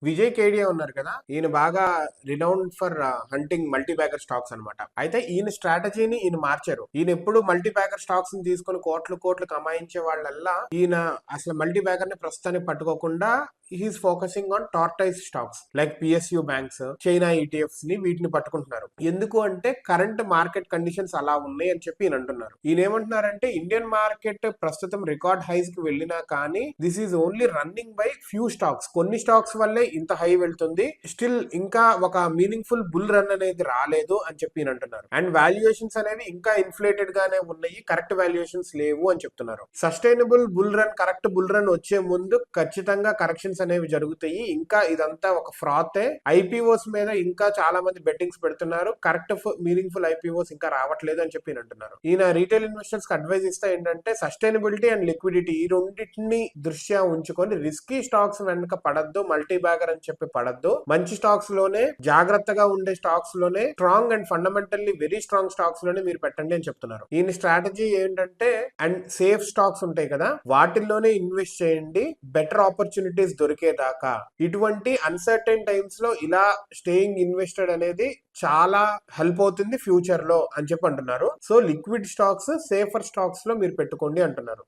విజయ్ కేడియా ఉన్నారు కదా, ఈయన బాగా renowned for hunting multi bagger stocks అన్నమాట. అయితే ఈయన స్ట్రాటజీని ఈయన మార్చారు. ఈయన ఎప్పుడు మల్టీ బ్యాగర్ స్టాక్స్ ని తీసుకొని కోట్లు కోట్లు కమాయించే వాళ్ళల్లా ఈయన అసలు మల్టీ బ్యాగర్ ని ప్రస్తుతానికి పట్టుకోకుండా he's focusing on tortoise stocks like PSU banks, China ETFs ని వీటిని పట్టుకుంటున్నారు. ఎందుకు అంటే కరెంట్ మార్కెట్ కండిషన్స్ అలా ఉన్నాయి అని చెప్పి ఈయన అంటున్నారు. ఈయన ఏమంటున్నారంటే ఇండియన్ మార్కెట్ ప్రస్తుతం రికార్డ్ హైస్ కి వెళ్ళినా కానీ this is only running by few stocks. కొన్ని స్టాక్స్ వల్లే ఇంత హై వెళ్తుంది. స్టిల్ ఇంకా ఒక మీనింగ్ఫుల్ బుల్ రన్ అనేది రాలేదు అని చెప్పి ఈయన అంటున్నారు. అండ్ వాల్యుయేషన్స్ అనేవి ఇంకా ఇన్ఫ్లేటెడ్ గానే ఉన్నాయి, కరెక్ట్ వాల్యుయేషన్స్ లేవు అని చెప్తున్నారు. Sustainable bull run, correct bull run వచ్చే ముందు ఖచ్చితంగా కరెక్షన్స్ అనేవి జరుగుతాయి. ఇంకా ఇదంతా ఒక ఫ్రాతే. ఐపీఓస్ మీద ఇంకా చాలా మంది బెట్టింగ్స్ పెడుతున్నారు, కరెక్ట్ మీనింగ్ఫుల్ ఐపీఓస్ ఇంకా రావట్లేదు అని చెప్పి అంటున్నారు. ఈయన రీటైల్ ఇన్వెస్టర్స్ కి అడ్వైజ్ ఇస్తే ఏంటంటే సస్టైనబిలిటీ అండ్ లిక్విడిటీ ఈ రెండింటిని దృష్ట్యా ఉంచుకొని రిస్కీ స్టాక్స్ వెనక పడద్దు, మల్టీ బ్యాగర్ అని చెప్పి పడద్దు. మంచి స్టాక్స్ లోనే, జాగ్రత్తగా ఉండే స్టాక్స్ లోనే, strong and fundamentally very strong stocks లోనే మీరు పెట్టండి అని చెప్తున్నారు. ఈయన స్ట్రాటజీ ఏంటంటే అండ్ సేఫ్ స్టాక్స్ ఉంటాయి కదా వాటిల్లోనే ఇన్వెస్ట్ చేయండి బెటర్ ఆపర్చునిటీస్ దొరికేదాకా. ఇటువంటి అన్సర్టైన్ టైమ్స్ లో ఇలా స్టేయింగ్ ఇన్వెస్టెడ్ అనేది చాలా హెల్ప్ అవుతుంది ఫ్యూచర్ లో అని చెప్పి అంటున్నారు. So liquid stocks, safer stocks లో మీరు పెట్టుకోండి అంటున్నారు.